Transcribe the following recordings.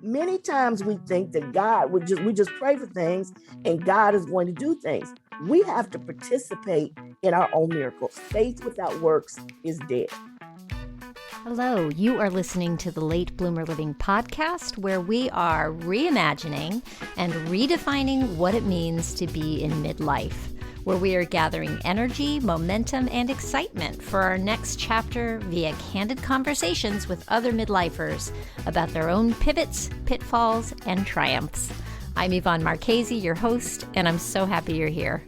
Many times we think that we just pray for things and God is going to do things. We have to participate in our own miracles. Faith without works is dead. Hello, you are listening to the Late Bloomer Living podcast, where we are reimagining and redefining what it means to be in midlife, where we are gathering energy, momentum, and excitement for our next chapter via candid conversations with other midlifers about their own pivots, pitfalls, and triumphs. I'm Yvonne Marchese, your host, and I'm so happy you're here.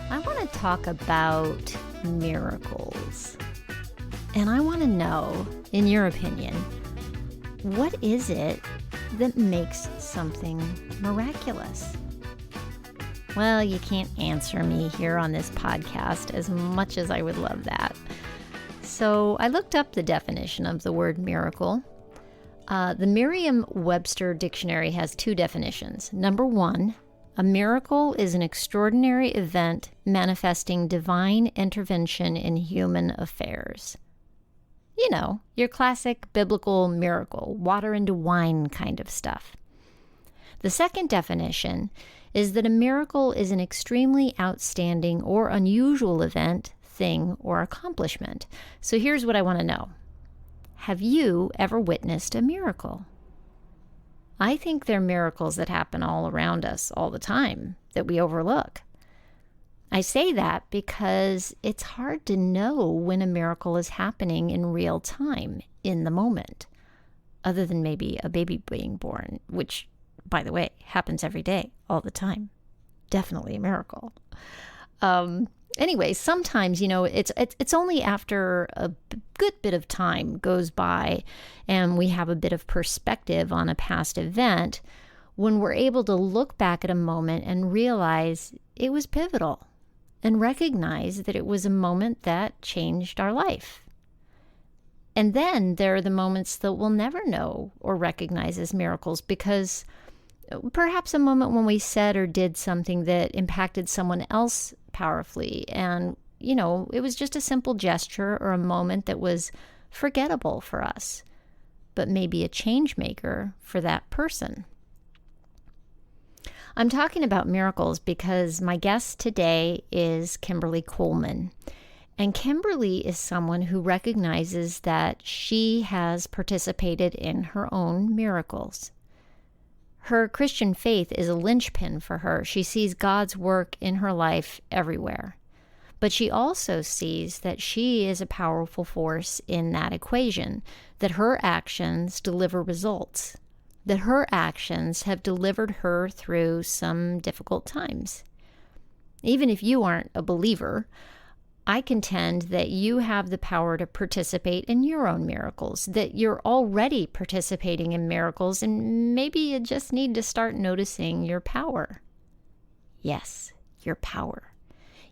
I want to talk about miracles. And I want to know, in your opinion, what is it that makes something miraculous? Well, you can't answer me here on this podcast, as much as I would love that. So I looked up the definition of the word miracle. The Merriam-Webster dictionary has two definitions. Number one, a miracle is an extraordinary event manifesting divine intervention in human affairs. You know, your classic biblical miracle, water into wine kind of stuff. The second definition is that a miracle is an extremely outstanding or unusual event, thing, or accomplishment. So here's what I want to know. Have you ever witnessed a miracle? I think there are miracles that happen all around us all the time that we overlook. I say that because it's hard to know when a miracle is happening in real time, in the moment, other than maybe a baby being born, which, by the way, happens every day, all the time. Definitely a miracle. Anyway, sometimes, it's only after a good bit of time goes by and we have a bit of perspective on a past event when we're able to look back at a moment and realize it was pivotal and recognize that it was a moment that changed our life. And then there are the moments that we'll never know or recognize as miracles because perhaps a moment when we said or did something that impacted someone else powerfully. And, it was just a simple gesture or a moment that was forgettable for us, but maybe a change maker for that person. I'm talking about miracles because my guest today is Kimberly Coleman. And Kimberly is someone who recognizes that she has participated in her own miracles. Her Christian faith is a linchpin for her. She sees God's work in her life everywhere. But she also sees that she is a powerful force in that equation, that her actions deliver results, that her actions have delivered her through some difficult times. Even if you aren't a believer, I contend that you have the power to participate in your own miracles, that you're already participating in miracles, and maybe you just need to start noticing your power. Yes, your power.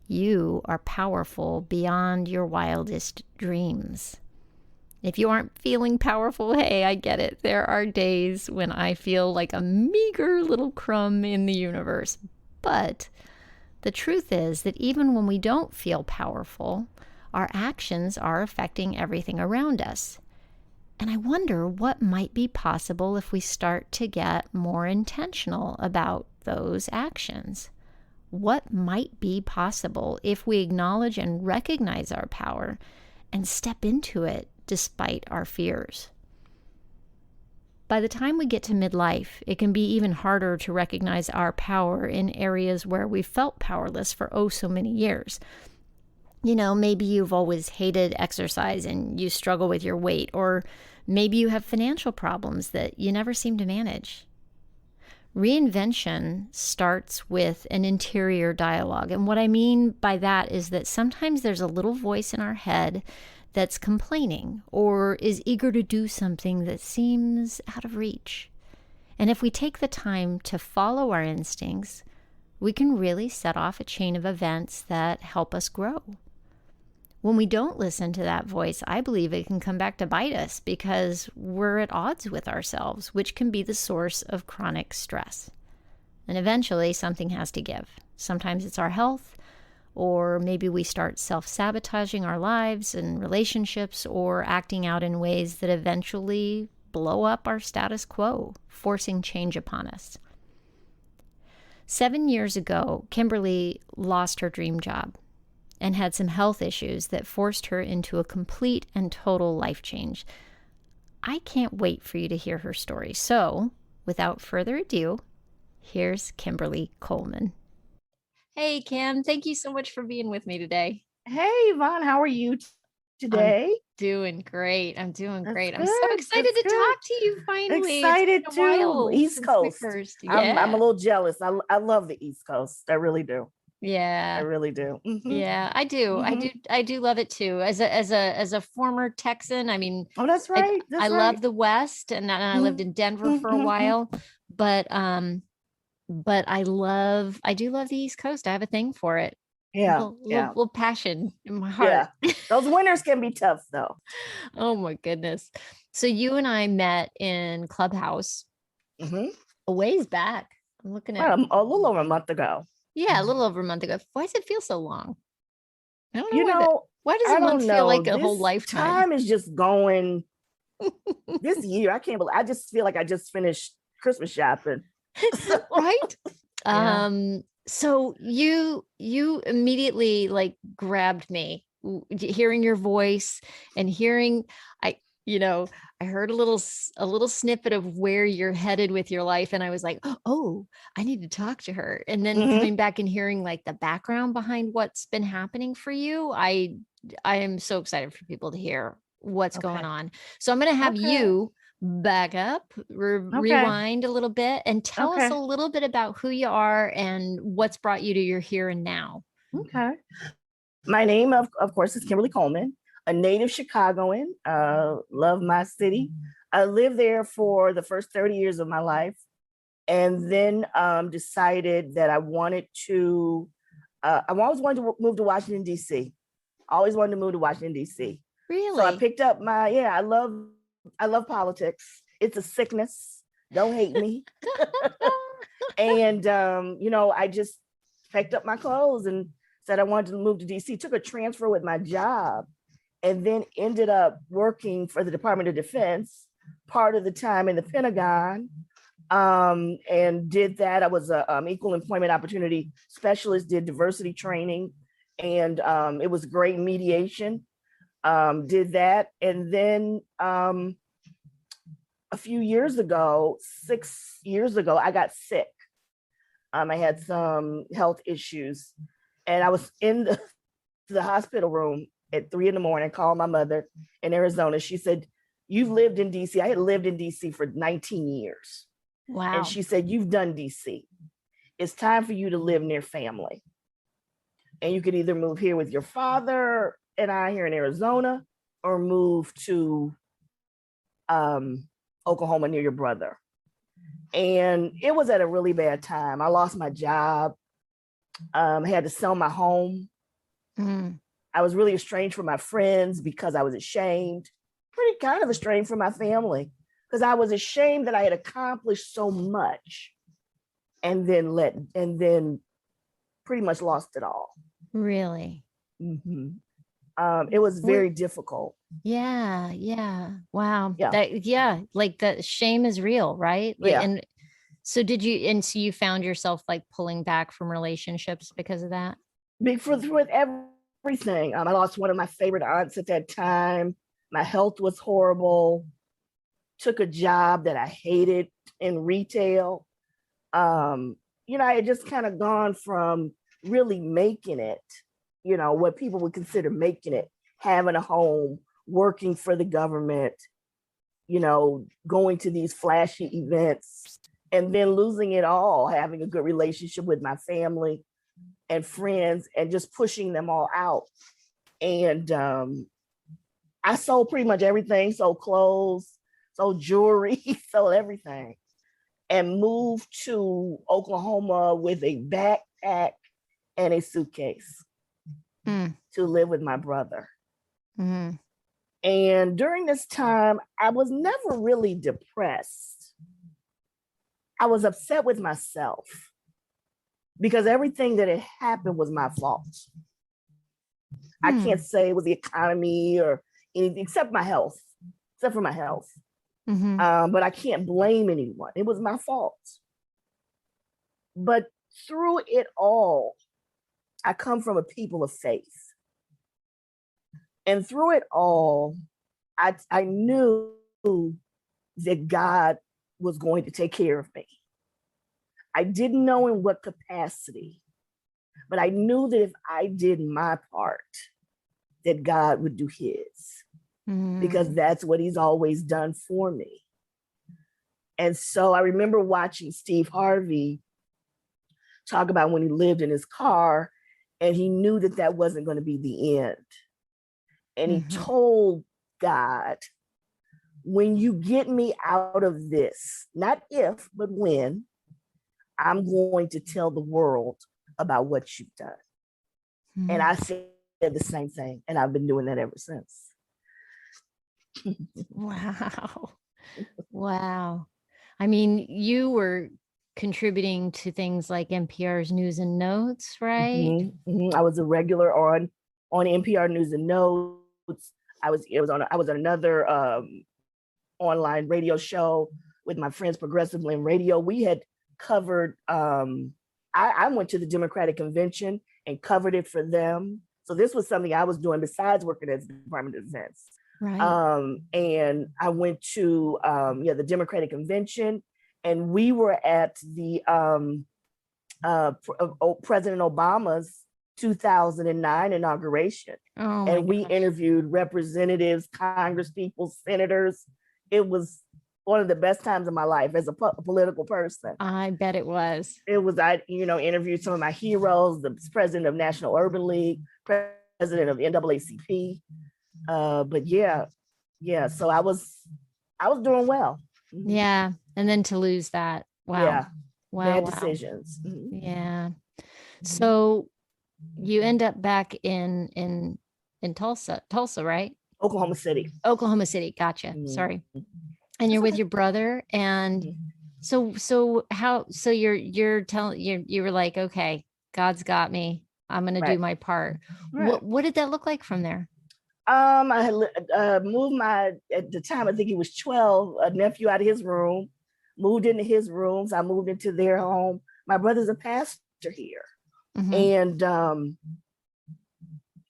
You are powerful beyond your wildest dreams. If you aren't feeling powerful, hey, I get it. There are days when I feel like a meager little crumb in the universe. But the truth is that even when we don't feel powerful, our actions are affecting everything around us. And I wonder what might be possible if we start to get more intentional about those actions. What might be possible if we acknowledge and recognize our power and step into it despite our fears? By the time we get to midlife, it can be even harder to recognize our power in areas where we felt powerless for so many years. Maybe you've always hated exercise and you struggle with your weight, or maybe you have financial problems that you never seem to manage. Reinvention starts with an interior dialogue. And what I mean by that is that sometimes there's a little voice in our head that's complaining or is eager to do something that seems out of reach. And if we take the time to follow our instincts, we can really set off a chain of events that help us grow. When we don't listen to that voice, I believe it can come back to bite us because we're at odds with ourselves, which can be the source of chronic stress. And eventually something has to give. Sometimes it's our health, or maybe we start self-sabotaging our lives and relationships, or acting out in ways that eventually blow up our status quo, forcing change upon us. 7 years ago, Kimberly lost her dream job and had some health issues that forced her into a complete and total life change. I can't wait for you to hear her story. So, without further ado, here's Kimberly Coleman. Hey, Kim, thank you so much for being with me today. Hey, Yvonne, how are you today? I'm doing great. I'm doing That's great. good. I'm so excited That's to good. talk to you finally. Excited It's been a while too. East since Coast. we first. I'm a little jealous. I love the East Coast. I really do. I Yeah. really do. Yeah, I do. I do love it too. As a former Texan, I mean, Oh, that's right. I love the West, and I lived in Denver for a while, but I do love the East Coast. I have a thing for it. Yeah. Little passion in my heart. Yeah. Those winters can be tough though. Oh my goodness. So you and I met in Clubhouse a ways back. I'm looking at a little over a month ago. Yeah, a little over a month ago. Why does it feel so long? I don't know. Why does a month feel like a whole lifetime? Time is just going. This year, I can't believe. I just feel like I just finished Christmas shopping. Right? Yeah. So you immediately like grabbed me, hearing your voice and hearing I heard a little snippet of where you're headed with your life, and I was like, oh, I need to talk to her. And then coming back and hearing like the background behind what's been happening for you, I am so excited for people to hear what's going on. So I'm going to have you back up, rewind a little bit, and tell us a little bit about who you are and what's brought you to your here and now. Okay. My name, of course, is Kimberly Coleman, a native Chicagoan. Love my city. I lived there for the first 30 years of my life, and then decided that I wanted to. I always wanted to move to Washington, D.C. Always wanted to move to Washington, D.C. Really? So I picked up I love politics. It's a sickness. Don't hate me. And I just packed up my clothes and said I wanted to move to DC, took a transfer with my job, and then ended up working for the Department of Defense part of the time in the Pentagon, and did that. I was a equal employment opportunity specialist, did diversity training, and it was great mediation. Did that. And then a few years ago, 6 years ago, I got sick. I had some health issues, and I was in the hospital room at 3 a.m, called my mother in Arizona. She said, "You've lived in DC." I had lived in DC for 19 years. Wow. And she said, "You've done DC. It's time for you to live near family. And you could either move here with your father and I here in Arizona, or move to Oklahoma near your brother." And it was at a really bad time. I lost my job. I had to sell my home. I was really estranged from my friends because I was ashamed, pretty kind of estranged from my family, because I was ashamed that I had accomplished so much and then pretty much lost it all. Really? It was very difficult. Yeah. Wow. Yeah. Like the shame is real, right? Yeah. And so so you found yourself like pulling back from relationships because of that? With everything. I lost one of my favorite aunts at that time. My health was horrible. Took a job that I hated in retail. I had just kind of gone from really making it, what people would consider making it, having a home, working for the government, going to these flashy events, and then losing it all, having a good relationship with my family and friends, and just pushing them all out. And I sold pretty much everything, sold clothes, sold jewelry, sold everything, and moved to Oklahoma with a backpack and a suitcase to live with my brother. And during this time, I was never really depressed. I was upset with myself. because everything that had happened was my fault. I can't say it was the economy or anything except for my health. But I can't blame anyone. It was my fault. But through it all, I come from a people of faith. And through it all, I knew that God was going to take care of me. I didn't know in what capacity, but I knew that if I did my part, that God would do his, because that's what he's always done for me. And so I remember watching Steve Harvey talk about when he lived in his car and he knew that that wasn't going to be the end. And he told God, when you get me out of this, not if, but when, I'm going to tell the world about what you've done. And I said the same thing. And I've been doing that ever since. Wow. Wow. I mean, you were contributing to things like NPR's News and Notes, right? I was a regular on NPR News and Notes. I was on another online radio show with my friends, Progressive Lynn Radio. We had covered, I went to the Democratic Convention and covered it for them. So this was something I was doing besides working at the Department of Defense. Right. And I went to the Democratic Convention, and we were at the President Obama's 2009 inauguration. And we interviewed representatives, congresspeople, senators. It was one of the best times of my life as a political person. I bet it was. It was, I interviewed some of my heroes, the president of National Urban League, president of NAACP. But yeah. So I was doing well. Yeah. And then to lose that. Wow. Yeah. Wow. Bad decisions. Yeah. So you end up back in Tulsa, right? Oklahoma City. Gotcha. Sorry. And you're with your brother. And so you were like, okay, God's got me. I'm going to do my part. Right. What did that look like from there? I had moved at the time, I think he was 12, a nephew out of his room, moved into his rooms. I moved into their home. My brother's a pastor here. And,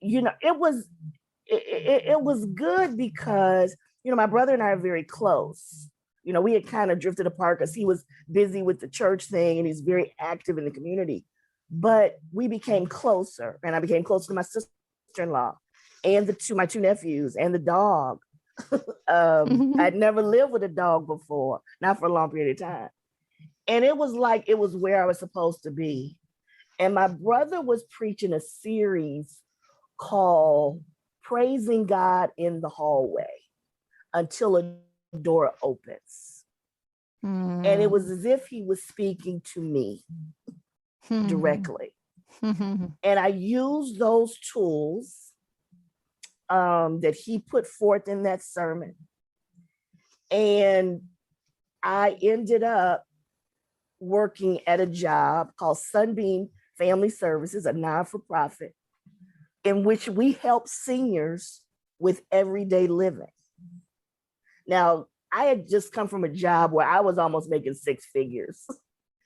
it was good because, my brother and I are very close. We had kind of drifted apart because he was busy with the church thing and he's very active in the community. But we became closer, and I became closer to my sister-in-law and my two nephews and the dog. I'd never lived with a dog before, not for a long period of time. And it was like it was where I was supposed to be. And my brother was preaching a series called Praising God in the Hallway Until a Door Opens. And it was as if he was speaking to me directly. And I used those tools that he put forth in that sermon. And I ended up working at a job called Sunbeam Family Services, a non-for-profit, in which we help seniors with everyday living. Now, I had just come from a job where I was almost making six figures.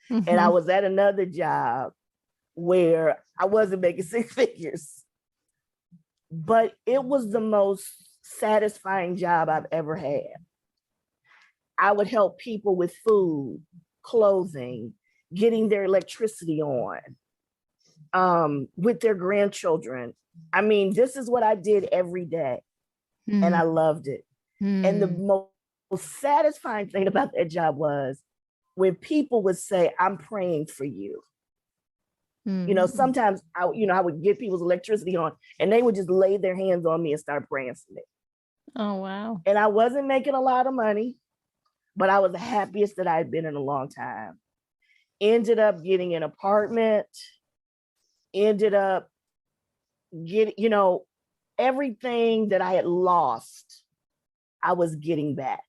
And I was at another job where I wasn't making six figures. But it was the most satisfying job I've ever had. I would help people with food, clothing, getting their electricity on, with their grandchildren. I mean, this is what I did every day. And I loved it. And the most satisfying thing about that job was when people would say, I'm praying for you. Sometimes I would get people's electricity on and they would just lay their hands on me and start praying for me. Oh, wow. And I wasn't making a lot of money, but I was the happiest that I had been in a long time. Ended up getting an apartment, ended up getting, everything that I had lost, I was getting back.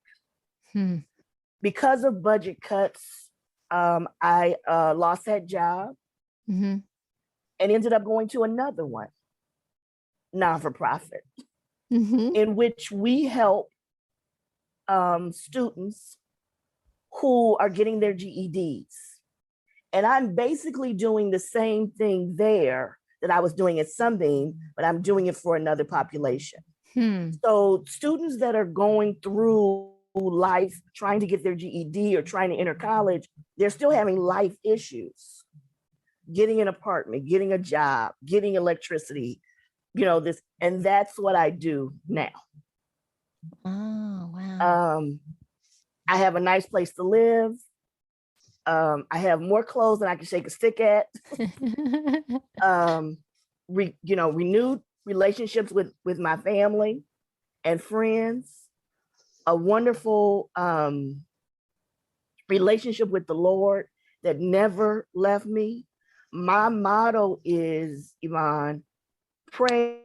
Because of budget cuts, I lost that job. Mm-hmm. and ended up going to another one, non-for-profit, Mm-hmm. in which we help students who are getting their GEDs. And I'm basically doing the same thing there that I was doing at Sunbeam, but I'm doing it for another population. So students that are going through life trying to get their GED or trying to enter college, they're still having life issues. Getting an apartment, getting a job, getting electricity, this, and that's what I do now. Oh, wow. I have a nice place to live. I have more clothes than I can shake a stick at. Renewed relationships with my family and friends, a wonderful relationship with the Lord that never left me. My motto is, Yvonne, pray,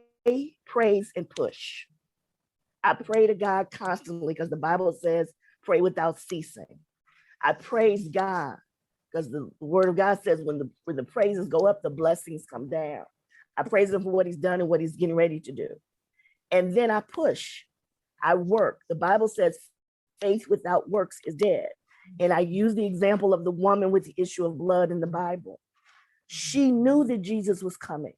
praise, and push. I pray to God constantly because the Bible says, pray without ceasing. I praise God because the word of God says when the praises go up, the blessings come down. I praise him for what he's done and what he's getting ready to do. And then I push. I work. The Bible says faith without works is dead. And I use the example of the woman with the issue of blood in the Bible. She knew that Jesus was coming.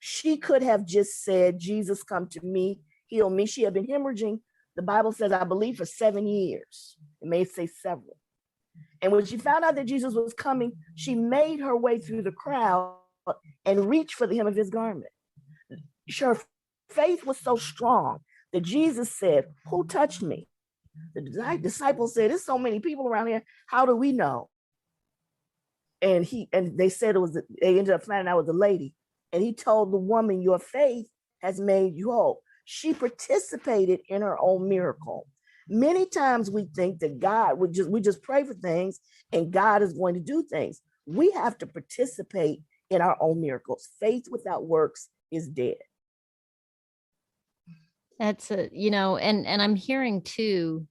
She could have just said, Jesus, come to me, heal me. She had been hemorrhaging, the Bible says, I believe, for 7 years. It may say several. And when she found out that Jesus was coming, she made her way through the crowd and reached for the hem of his garment. Her faith was so strong that Jesus said, who touched me? The disciples said, there's so many people around here. How do we know? And they said they ended up finding out it was a lady. And he told the woman, your faith has made you whole. She participated in her own miracle. Many times we think that God we just pray for things and God is going to do things. We have to participate in our own miracles. Faith without works is dead. That's and I'm hearing too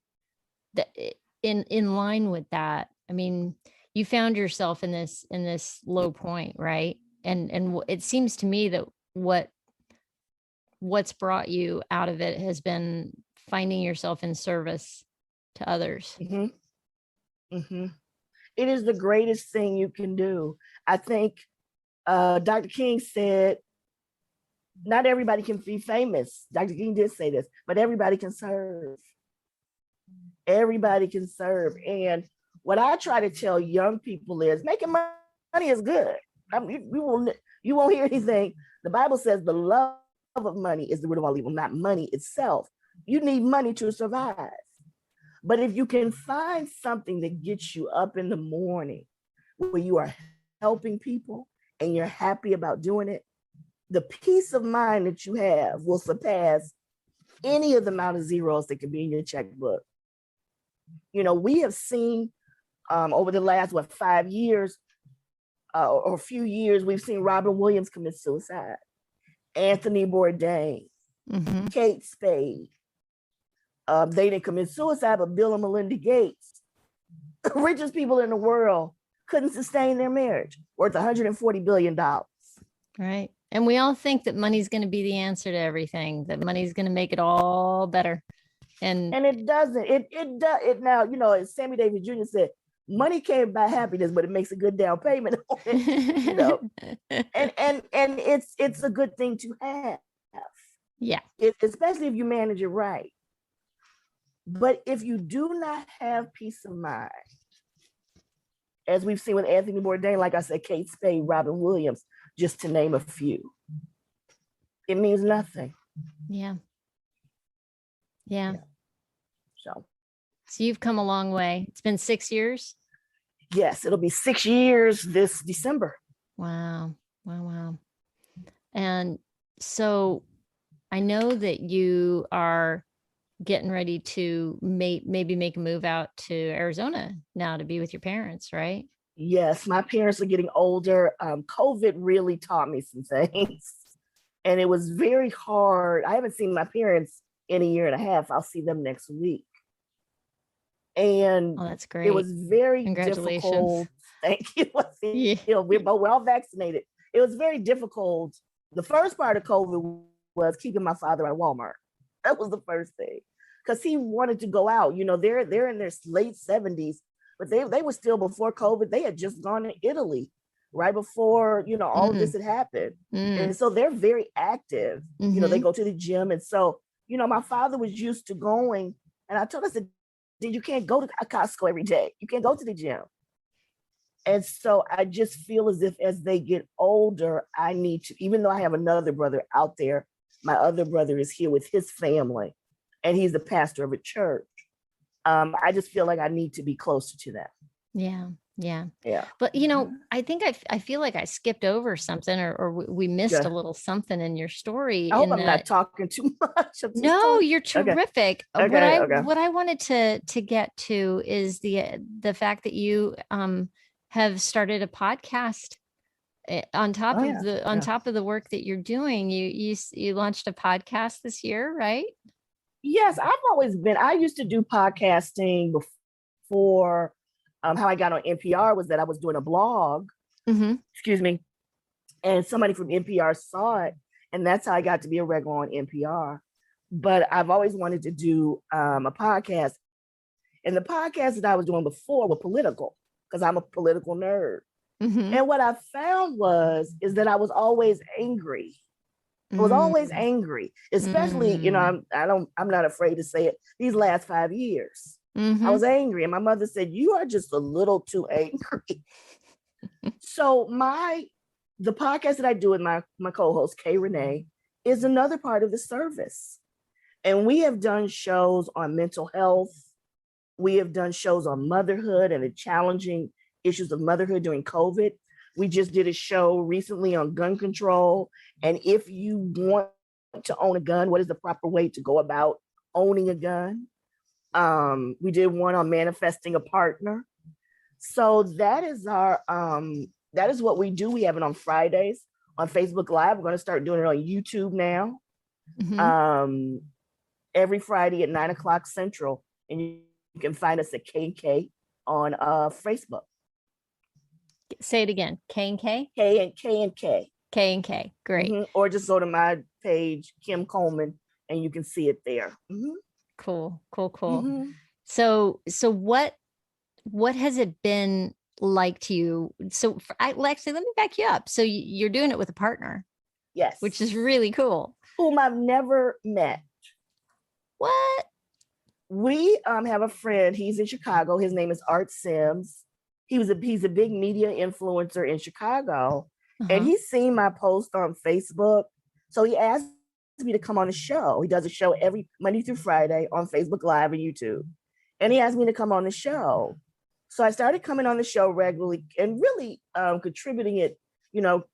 that in line with that, I mean, you found yourself in this low point, right? And it seems to me that what's brought you out of it has been finding yourself in service to others. Mm-hmm. Mm-hmm. It is the greatest thing you can do. I think Dr. King said, not everybody can be famous. Dr. King did say this, but everybody can serve. Everybody can serve. And what I try to tell young people is making money is good. You won't hear anything. The Bible says the love of money is the root of all evil, not money itself. You need money to survive. But if you can find something that gets you up in the morning where you are helping people and you're happy about doing it, the peace of mind that you have will surpass any of the amount of zeros that can be in your checkbook. We have seen over the last, 5 years or a few years, we've seen Robin Williams commit suicide, Anthony Bourdain, Mm-hmm. Kate Spade. They didn't commit suicide, but Bill and Melinda Gates, the richest people in the world, couldn't sustain their marriage, worth $140 billion. Right. And we all think that money's going to be the answer to everything, that money's going to make it all better. And it doesn't. It does. It now, as Sammy Davis Jr. said, money can't buy happiness, but it makes a good down payment on it, and it's a good thing to have. Yeah. Especially if you manage it right. But if you do not have peace of mind, as we've seen with Anthony Bourdain, like I said, Kate Spade, Robin Williams, just to name a few, it means nothing. Yeah. Yeah. So you've come a long way. It's been 6 years. Yes, it'll be 6 years this December. Wow. And so I know that you are getting ready to maybe make a move out to Arizona now to be with your parents, right? Yes, my parents are getting older. COVID really taught me some things. And it was very hard. I haven't seen my parents in a year and a half. I'll see them next week. And that's great. it was very difficult Thank you. Yeah. We're all vaccinated. It was very difficult. The first part of COVID was keeping my father at Walmart. That was the first thing, because he wanted to go out. They're in their late 70s, but they were still, before COVID. They had just gone to Italy right before all of this had happened, and so they're very active. They go to the gym, and so my father was used to going. And I told us that you can't go to a Costco every day. You can't go to the gym. And so I just feel as if as they get older, I need to, even though I have another brother out there, my other brother is here with his family, and he's the pastor of a church. I just feel like I need to be closer to them. Yeah. Yeah. Yeah. But, I think I feel like I skipped over something, or we missed a little something in your story. I hope I'm not talking too much. No, you're terrific. Okay. What I wanted to get to is the fact that you have started a podcast on top of the work that you're doing. You launched a podcast this year, right? Yes, I used to do podcasting before. How I got on NPR was that I was doing a blog, excuse me, and somebody from NPR saw it, and that's how I got to be a regular on NPR. But I've always wanted to do a podcast, and the podcasts that I was doing before were political, because I'm a political nerd. And what I found is that I was always angry. I was always angry, especially I'm not afraid to say it. These last 5 years. I was angry, and my mother said, "You are just a little too angry." So the podcast that I do with my co-host Kay Renee is another part of the service, and we have done shows on mental health. We have done shows on motherhood and the challenging issues of motherhood during COVID. We just did a show recently on gun control, and if you want to own a gun, what is the proper way to go about owning a gun? We did one on manifesting a partner. So that is what we do. We have it on Fridays on Facebook Live. We're going to start doing it on YouTube now. Every Friday at 9:00 Central, and you can find us at K&K on Facebook. Say it again. K&K? K&K. K&K. Great. Or just go to my page, Kim Coleman, and you can see it there. Cool. So what has it been like to you? So actually, let me back you up. So you're doing it with a partner. Yes. Which is really cool. Whom I've never met. What? We have a friend. He's in Chicago. His name is Art Sims. He's a big media influencer in Chicago. And he's seen my post on Facebook. So he asked me to come on the show. He does a show every Monday through Friday on Facebook Live and YouTube. And he asked me to come on the show. So I started coming on the show regularly and really contributing it,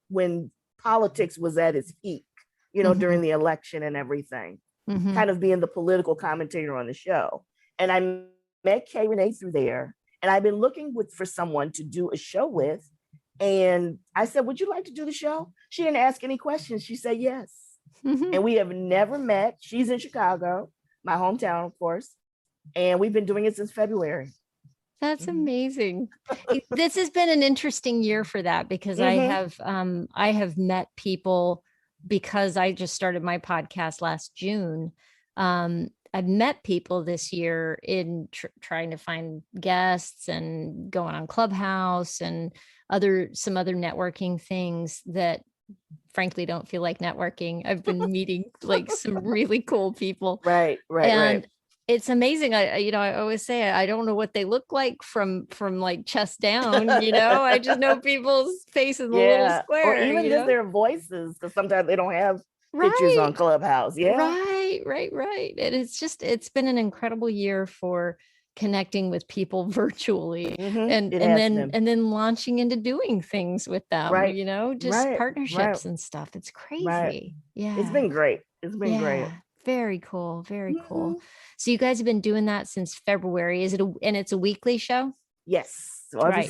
when politics was at its peak, during the election and everything, kind of being the political commentator on the show. And I met Kay Renee through there. And I've been looking for someone to do a show with. And I said, "Would you like to do the show?" She didn't ask any questions. She said yes. And we have never met. She's in Chicago, my hometown, of course. And we've been doing it since February. That's amazing. This has been an interesting year for that, because I have met people, because I just started my podcast last June. I've met people this year in trying to find guests and going on Clubhouse and some other networking things that frankly don't feel like networking. I've been meeting like some really cool people. Right. It's amazing. I always say, I don't know what they look like from like chest down, I just know people's faces a little square. Or even just their voices, because sometimes they don't have pictures on Clubhouse. Yeah. Right. And it's been an incredible year for connecting with people virtually, and then launching into doing things with them, partnerships and stuff. It's crazy. Yeah. It's been great. Great. Very cool. Very cool. So you guys have been doing that since February. And it's a weekly show? Yes. So every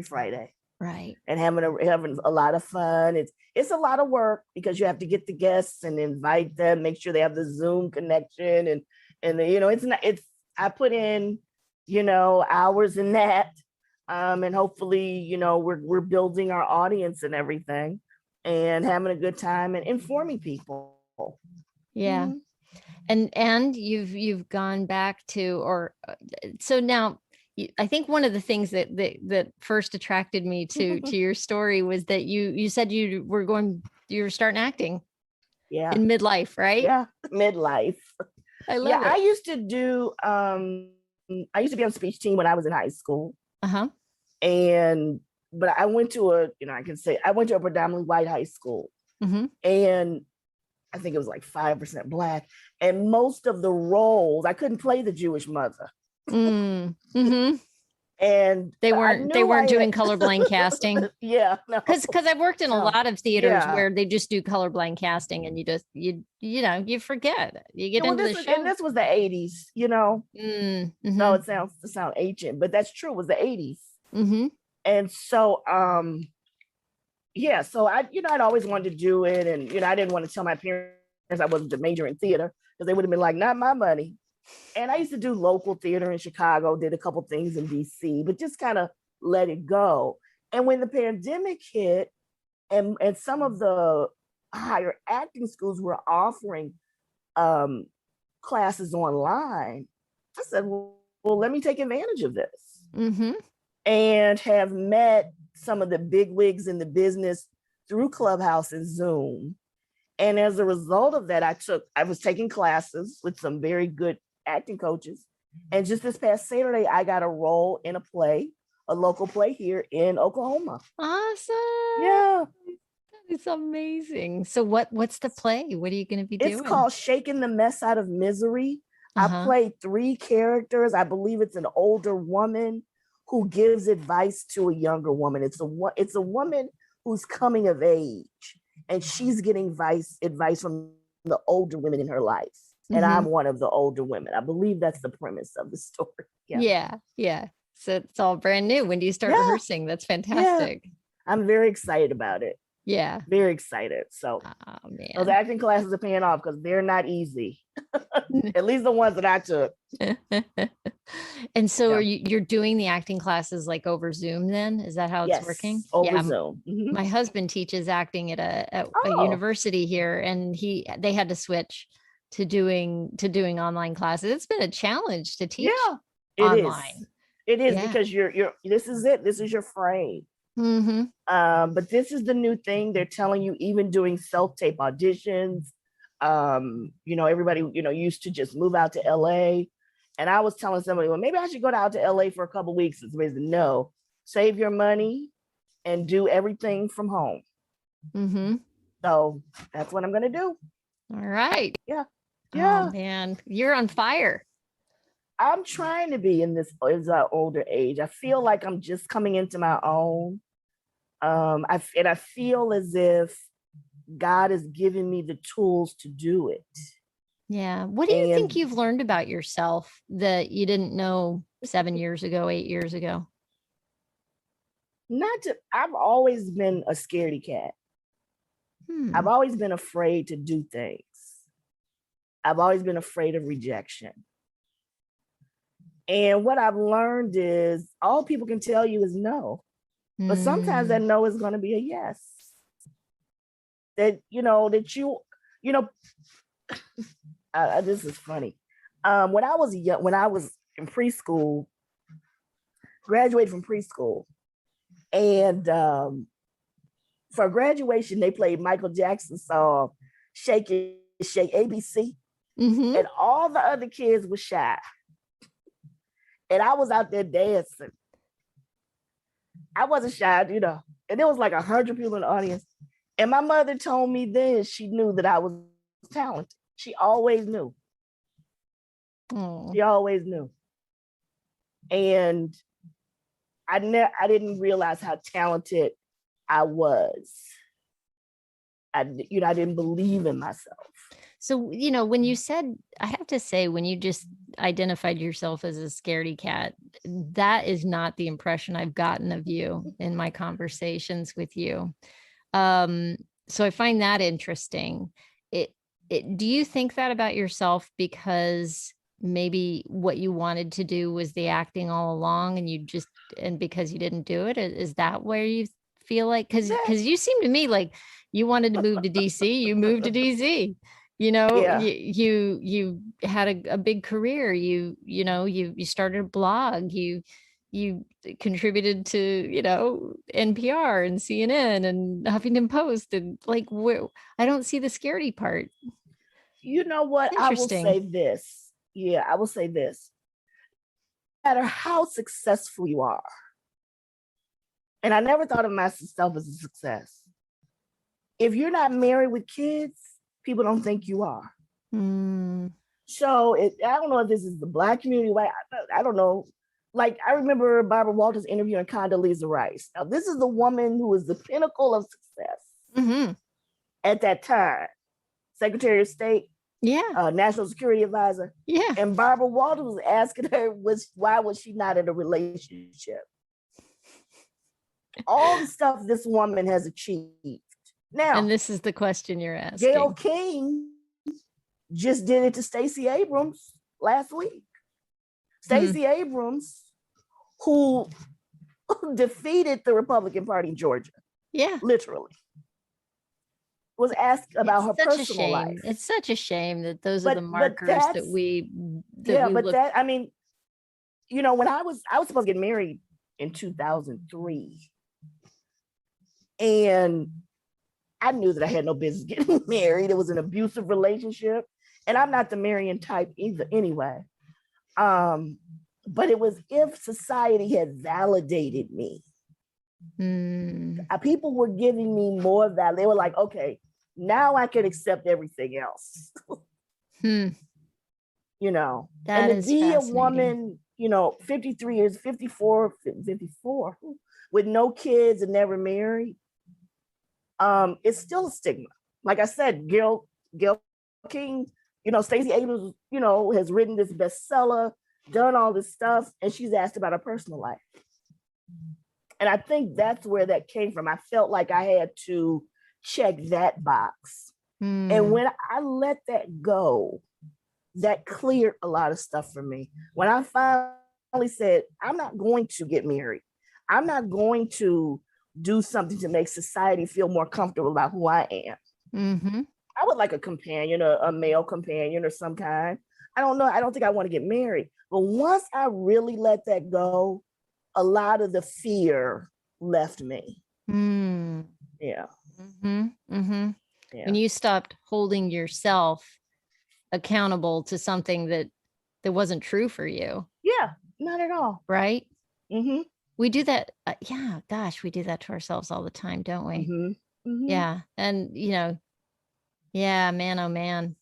Friday. Right. And having a lot of fun. It's a lot of work, because you have to get the guests and invite them, make sure they have the Zoom connection, and I put in, hours in that. And hopefully, we're building our audience and everything and having a good time and informing people. Yeah. Mhm. And you've gone back to, or so now I think one of the things that first attracted me to your story was that you said you were starting acting Yeah. in midlife, right? Yeah. Midlife. I Yeah. love I it. used to do, I used to be on the speech team when I was in high school. Uh-huh. But I went to I went to a predominantly white high school, Mm-hmm. and I think it was like 5% Black. And most of the roles, I couldn't play the Jewish mother. Mm-hmm. And They but I weren't knew I doing had, colorblind casting. yeah, no, Because I've worked in a no, lot of theaters yeah. where they just do colorblind casting, and you forget. You get Well, into the show. this was the 80s, So Mm-hmm. it sound ancient, but that's true. It was the 80s. Mm-hmm. And so yeah, so I'd always wanted to do it, and I didn't want to tell my parents I wasn't to major in theater, because they would have been like, not my money. And I used to do local theater in Chicago, did a couple things in DC, but just kind of let it go. And when the pandemic hit, and some of the higher acting schools were offering um, classes online, I said, well, let me take advantage of this. Mm-hmm. And have met some of the big wigs in the business through Clubhouse and Zoom. And as a result of that, I was taking classes with some very good acting coaches. And just this past Saturday, I got a role in a local play here in Oklahoma. Awesome. Yeah. It's amazing. So what's the play? What are you going to be doing? It's called Shaking the Mess Out of Misery. Uh-huh. I played 3 characters. I believe it's an older woman who gives advice to a younger woman. It's a woman who's coming of age, and she's getting advice from the older women in her life. And Mm-hmm. I'm one of the older women. I believe that's the premise of the story. Yeah. Yeah. So it's all brand new. When do you start rehearsing? That's fantastic. Yeah. I'm very excited about it. Yeah. Very excited. So man. Those acting classes are paying off, because they're not easy. At least the ones that I took. And so you're doing the acting classes like over Zoom then? Is that how it's working? Over Zoom. Mm-hmm. My husband teaches acting at a university here, and they had to switch to doing online classes. It's been a challenge to teach online. It is because this is it. This is your frame. Mm-hmm. But this is the new thing. They're telling you, even doing self-tape auditions. Everybody, used to just move out to LA. And I was telling somebody, well, maybe I should go out to LA for a couple of weeks. And somebody said, no, save your money and do everything from home. Mm-hmm. So that's what I'm going to do. All right. Yeah. Oh, man, you're on fire. I'm trying to be in this older age. I feel like I'm just coming into my own. I feel as if God has given me the tools to do it. Yeah. What do you think you've learned about yourself that you didn't know 7 years ago, 8 years ago? I've always been a scaredy cat. I've always been afraid to do things. I've always been afraid of rejection. And what I've learned is all people can tell you is no. But sometimes that no is going to be a yes. This is funny. When I was young, when I was in preschool, graduated from preschool, and for graduation, they played Michael Jackson's song, Shake It, Shake ABC. Mm-hmm. And all the other kids were shy. And I was out there dancing. I wasn't shy, and there was like 100 people in the audience. And my mother told me then she knew that I was talented. She always knew. She always knew. And I didn't realize how talented I was. I didn't believe in myself. So, when you said, I have to say, when you just identified yourself as a scaredy cat, that is not the impression I've gotten of you in my conversations with you. So I find that interesting. Do you think that about yourself because maybe what you wanted to do was the acting all along, and because you didn't do it, is that where you feel like, because you seem to me like you wanted to move to DC, you moved to DC, Yeah. you had a big career, you started a blog, you contributed to NPR and CNN and Huffington Post, and like, where I don't see the scaredy part. You know what? I will say this. Yeah, I will say this. No matter how successful you are, and I never thought of myself as a success. If you're not married with kids, people don't think you are. So I don't know if this is the Black community, I don't know. Like, I remember Barbara Walters interviewing Condoleezza Rice. Now, this is the woman who was the pinnacle of success at that time. Secretary of State, National Security Advisor. Yeah. And Barbara Walters was asking her, why was she not in a relationship? All the stuff this woman has achieved. Now, and this is the question you're asking. Gayle King just did it to Stacey Abrams last week. Stacey Abrams, who defeated the Republican Party in Georgia. Yeah. Literally. Was asked about her personal life. It's such a shame that those are the markers that we look. I mean, when I was supposed to get married in 2003. And I knew that I had no business getting married. It was an abusive relationship. And I'm not the marrying type either anyway. But it was if society had validated me. People were giving me more value. They were like, okay, now I can accept everything else. And to be a woman, 53 years, 54, with no kids and never married, it's still a stigma. Like I said, Gayle King, Stacey Abrams, has written this bestseller, done all this stuff, and she's asked about her personal life. And I think that's where that came from. I felt like I had to check that box. And when I let that go, that cleared a lot of stuff for me. When I finally said, I'm not going to get married. I'm not going to do something to make society feel more comfortable about who I am. I would like a companion, a male companion or some kind. I don't know. I don't think I want to get married. But once I really let that go, a lot of the fear left me. Yeah. When you stopped holding yourself accountable to something that wasn't true for you. Yeah, not at all. Right? We do that. We do that to ourselves all the time, don't we? Yeah. And, man, oh man,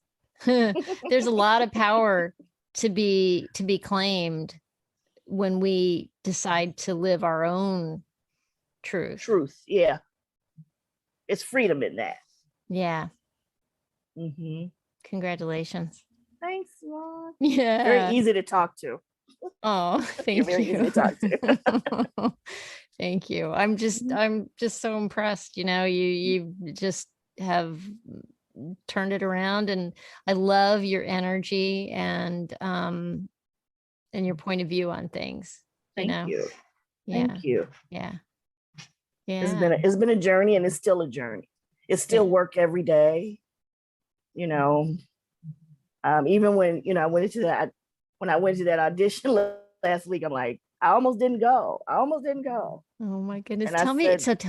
there's a lot of power to be claimed when we decide to live our own truth. Yeah. It's freedom in that. Yeah. Congratulations. Thanks, Mom. Yeah. Very easy to talk to. Oh, thank you. Very easy to talk to. Thank you. I'm just so impressed. You just have turned it around, and I love your energy and your point of view on things. Thank you. Yeah. Thank you. Yeah. It's been a journey, and it's still a journey. It's still work every day. Even when I went into that audition last week, I'm like, I almost didn't go. Oh my goodness. Tell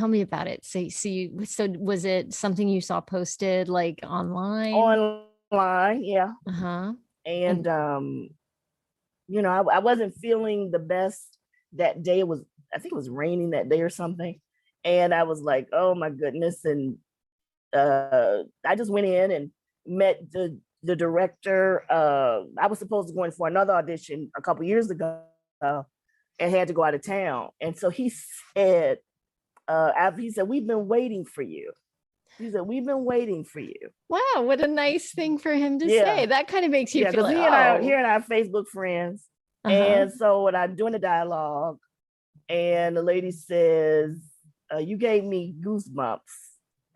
me about it. So was it something you saw posted like online? Online, yeah. And I wasn't feeling the best that day. I think it was raining that day or something. And I was like, oh my goodness. And I just went in and met the director. I was supposed to go in for another audition a couple years ago and had to go out of town. And so he said, we've been waiting for you. He said, we've been waiting for you. Wow, what a nice thing for him to say. That kind of makes you feel like, he and I are Facebook friends. And so when I'm doing the dialogue, and the lady says, you gave me goosebumps.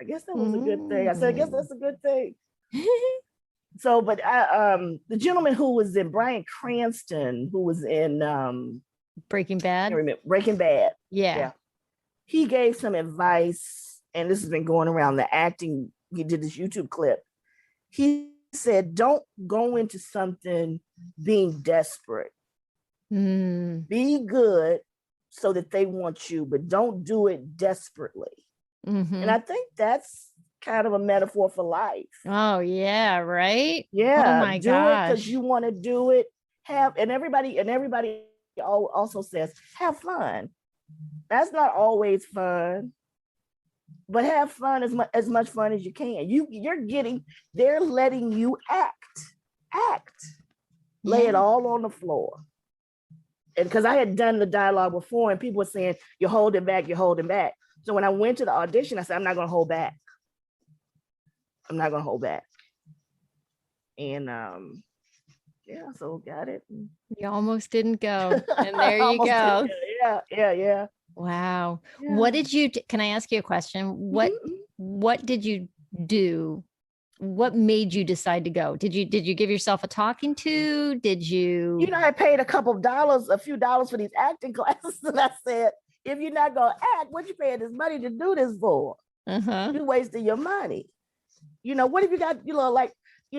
I guess that was a good thing. I said, I guess that's a good thing. So, but the gentleman who was in Bryan Cranston, who was in Breaking I Bad. can't remember, Breaking Bad. Yeah. He gave some advice, and this has been going around the acting. He did this YouTube clip. He said, don't go into something being desperate. Be good so that they want you, but don't do it desperately. And I think that's kind of a metaphor for life. Oh yeah, right? Yeah, oh my do it because gosh, you want to do it. And everybody also says have fun. That's not always fun, but have fun as much fun as you can. They're letting you act, lay it all on the floor. And because I had done the dialogue before, and people were saying you're holding back. So when I went to the audition, I said I'm not going to hold back. And yeah, so got it. You almost didn't go, and there you go. Yeah. Wow. Yeah. What did you can I ask you a question? What did you do? What made you decide to go? Did you give yourself a talking to? Did you I paid a few dollars for these acting classes, and I said, if you're not gonna act, what you paying this money to do this for? You're wasting your money. What if you got,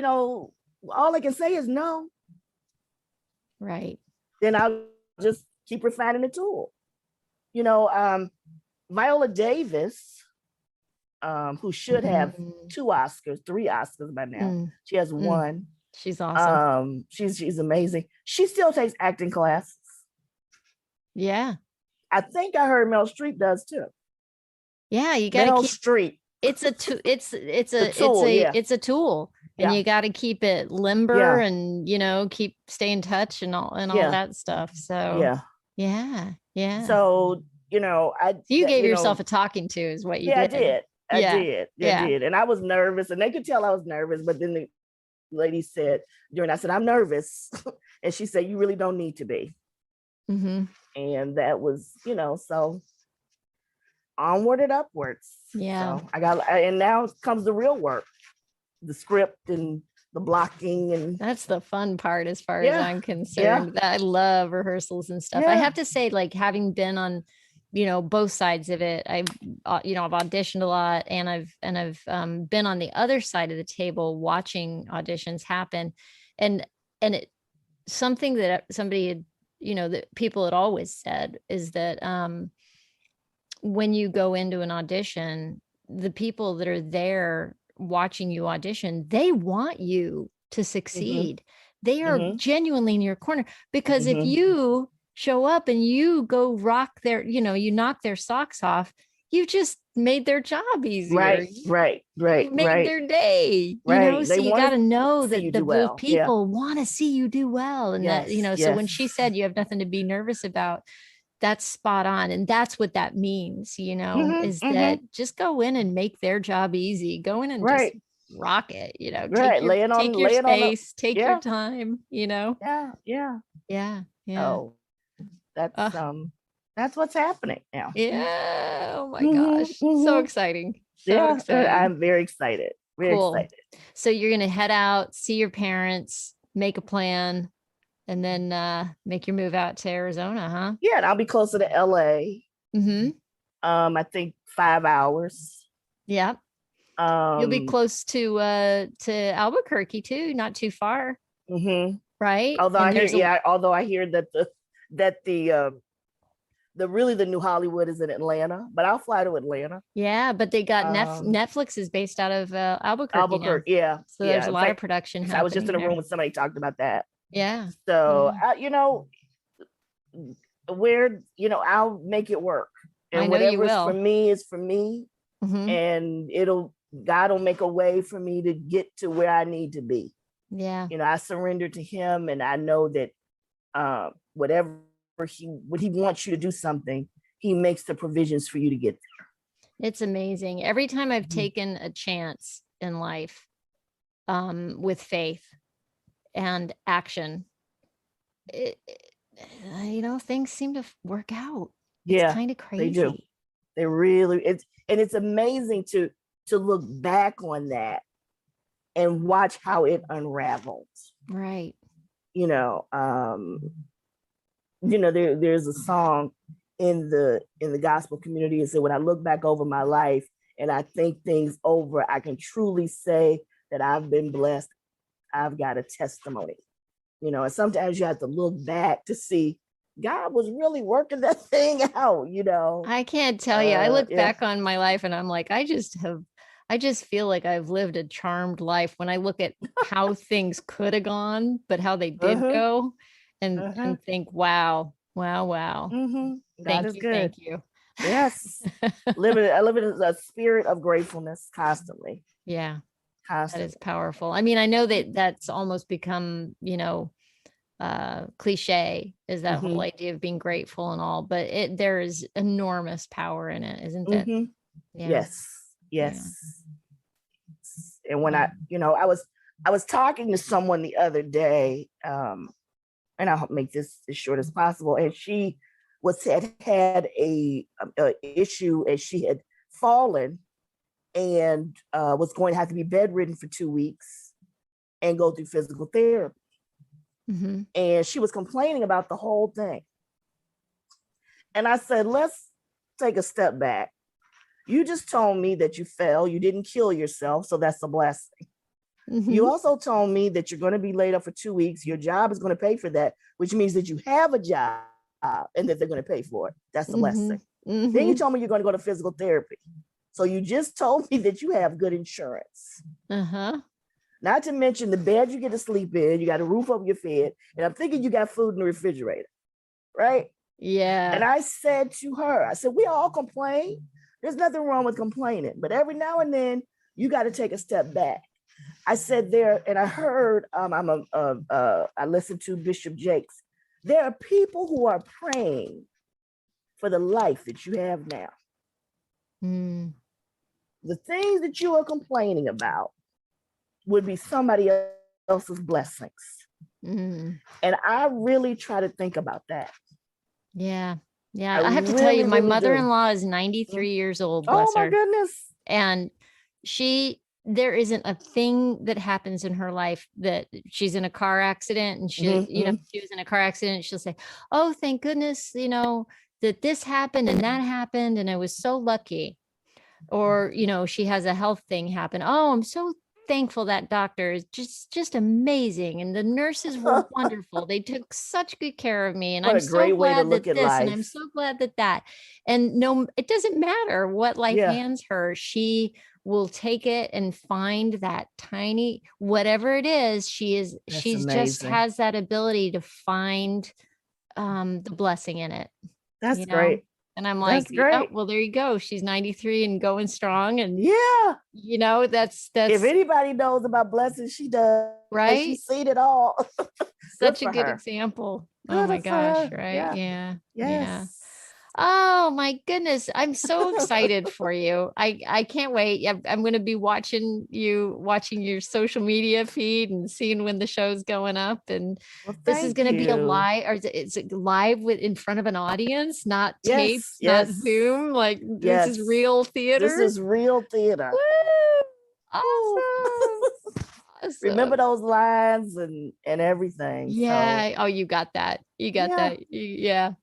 all I can say is no. Right. Then I'll just keep refining the tool. Viola Davis, who should have 3 Oscars by now. She has 1. She's awesome. She's amazing. She still takes acting classes. Yeah. I think I heard Meryl Streep does too. Yeah, you got to keep Streep. It's a tool, and you got to keep it limber, and keep stay in touch and all that stuff. So yeah. So you gave yourself a talking to, is what you did. I did, and I was nervous, and they could tell I was nervous. But then the lady said, I said I'm nervous, and she said you really don't need to be. And that was, so onward and upwards. Yeah. So and now comes the real work, the script and the blocking, and that's the fun part as far as I'm concerned. I love rehearsals and stuff. I have to say, like, having been on both sides of it, I've auditioned a lot, and I've been on the other side of the table watching auditions happen, and it something that somebody had, that people had always said is that when you go into an audition, the people that are there watching you audition, they want you to succeed. They are genuinely in your corner, because if you show up and you go rock you knock their socks off, you just made their job easier. Right. Made their day. So you got to know that those people want to see you do well, and that So when she said you have nothing to be nervous about, that's spot on. And that's what that means, is that just go in and make their job easy. Go in and just rock it, take your space, take your time, Yeah. Oh, that's what's happening now. Yeah. Oh my gosh. So exciting. Exciting. I'm very excited. Excited. So you're going to head out, see your parents, make a plan, and then make your move out to Arizona, huh? Yeah, and I'll be closer to LA. I think 5 hours. Yeah. You'll be close to Albuquerque too, not too far. Right. Although I hear that the new Hollywood is in Atlanta, but I'll fly to Atlanta. Yeah, but they got Netflix is based out of Albuquerque. Yeah. So there's a lot of production happening. I was just in a room with somebody talked about that. Yeah. So where I'll make it work, and I know you will. For me is for me, and God will make a way for me to get to where I need to be. Yeah. I surrender to Him, and I know that whatever when He wants you to do something, He makes the provisions for you to get there. It's amazing. Every time I've taken a chance in life, with faith and action, things seem to work out. It's kind of crazy. They do. They really, it's amazing to look back on that and watch how it unravels. Right. There's a song in the gospel community that said, when I look back over my life and I think things over, I can truly say that I've been blessed. I've got a testimony. And sometimes you have to look back to see God was really working that thing out. I can't tell you. I look back on my life and I'm like, I just feel like I've lived a charmed life when I look at how things could have gone, but how they did go, and think, wow. God Thank is you. good. Thank you. Yes. I live in a spirit of gratefulness constantly. Yeah. Constantly. That is powerful. I mean, I know that that's almost become, cliche, is that whole idea of being grateful and all, but there is enormous power in it, isn't it? Yeah. Yes. And when I was talking to someone the other day, and I'll make this as short as possible, and she had a issue, and she had fallen and was going to have to be bedridden for 2 weeks and go through physical therapy. And she was complaining about the whole thing. And I said, let's take a step back. You just told me that you fell, you didn't kill yourself, so that's a blessing. You also told me that you're going to be laid up for 2 weeks. Your job is going to pay for that, which means that you have a job and that they're going to pay for it. That's a blessing. Then you told me you're going to go to physical therapy. So you just told me that you have good insurance. Not to mention the bed you get to sleep in, you got a roof over your head, and I'm thinking you got food in the refrigerator, right? Yeah. And I said to her, we all complain. There's nothing wrong with complaining, but every now and then you got to take a step back. I said and I heard, I listened to Bishop Jakes. There are people who are praying for the life that you have now. The things that you are complaining about would be somebody else's blessings. And I really try to think about that. Yeah. I have to tell you, my mother-in-law is 93 years old. Bless her. Oh my goodness. And there isn't a thing that happens in her life that she's in a car accident and she was in a car accident. She'll say, oh, thank goodness, that this happened and that happened. And I was so lucky. Or, she has a health thing happen. Oh, I'm so thankful that doctor is just amazing. And the nurses were wonderful. They took such good care of me. And I'm so glad that this, and I'm so glad that. And no, it doesn't matter what life hands her. She will take it and find that tiny, whatever it is, she's amazing. Just has that ability to find the blessing in it. That's great. And I'm like, well, there you go. She's 93 and going strong. And that's if anybody knows about blessings, she does. Right. She's seen it all. Such a good example. Oh my gosh. Right. Yeah. Yeah. Oh my goodness. I'm so excited for you. I can't wait. I'm going to be watching your social media feed and seeing when the show's going up. And this is going to be a live, or it's live in front of an audience, not taped, not Zoom. Like this is real theater. This is real theater. Woo! Awesome. Remember those lines and everything. Yeah. So. Oh, you got that. That. Yeah.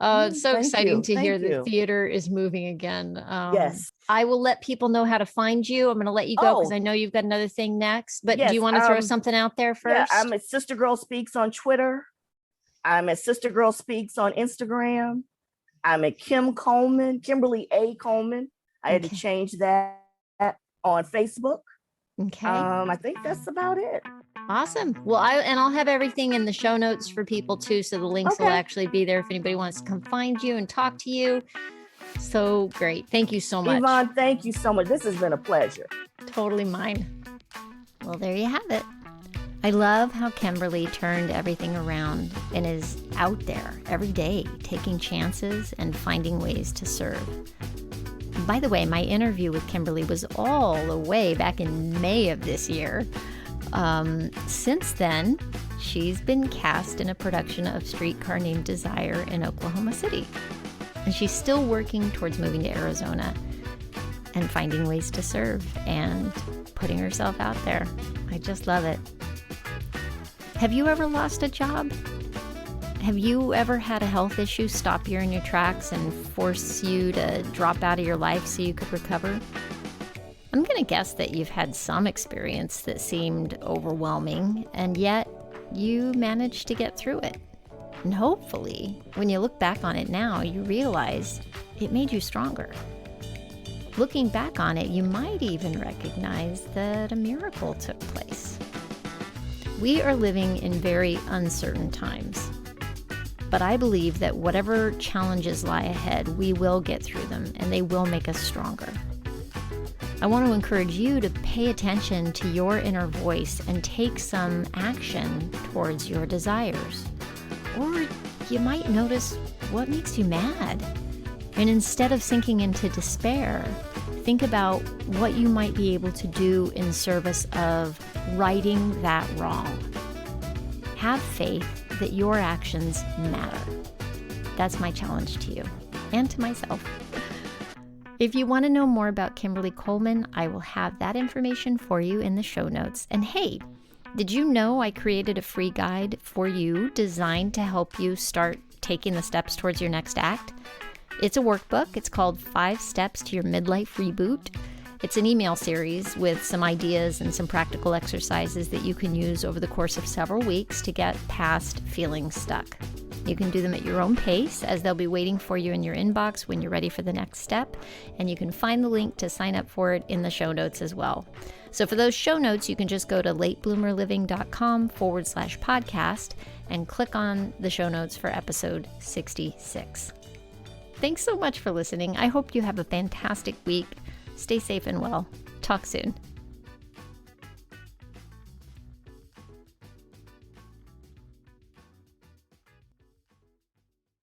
It's so exciting to hear that theater is moving again. Yes. I will let people know how to find you. I'm going to let you go because I know you've got another thing next. But do you want to throw something out there first? Yeah, I'm at Sister Girl Speaks on Twitter. I'm at Sister Girl Speaks on Instagram. I'm at Kimberly A. Coleman. I had to change that on Facebook. Okay. I think that's about it. Awesome. Well, I'll have everything in the show notes for people too. So the links will actually be there if anybody wants to come find you and talk to you. So great. Thank you so much. Yvonne, thank you so much. This has been a pleasure. Totally mine. Well, there you have it. I love how Kimberly turned everything around and is out there every day, taking chances and finding ways to serve. By the way, my interview with Kimberly was all the way back in May of this year. Since then, she's been cast in a production of Streetcar Named Desire in Oklahoma City. And she's still working towards moving to Arizona. and finding ways to serve and putting herself out there. I just love it. Have you ever lost a job? Have you ever had a health issue stop you in your tracks and force you to drop out of your life so you could recover? I'm going to guess that you've had some experience that seemed overwhelming, and yet you managed to get through it. And hopefully, when you look back on it now, you realize it made you stronger. Looking back on it, you might even recognize that a miracle took place. We are living in very uncertain times. But I believe that whatever challenges lie ahead, we will get through them and they will make us stronger. I want to encourage you to pay attention to your inner voice and take some action towards your desires. Or you might notice what makes you mad. And instead of sinking into despair, think about what you might be able to do in service of righting that wrong. Have faith that your actions matter. That's my challenge to you and to myself. If you want to know more about Kimberly Coleman, I will have that information for you in the show notes. And hey, did you know I created a free guide for you designed to help you start taking the steps towards your next act? It's a workbook. It's called 5 Steps to Your Midlife Reboot. It's an email series with some ideas and some practical exercises that you can use over the course of several weeks to get past feeling stuck. You can do them at your own pace, as they'll be waiting for you in your inbox when you're ready for the next step. And you can find the link to sign up for it in the show notes as well. So for those show notes, you can just go to latebloomerliving.com/podcast and click on the show notes for episode 66. Thanks so much for listening. I hope you have a fantastic week. Stay safe and well. Talk soon.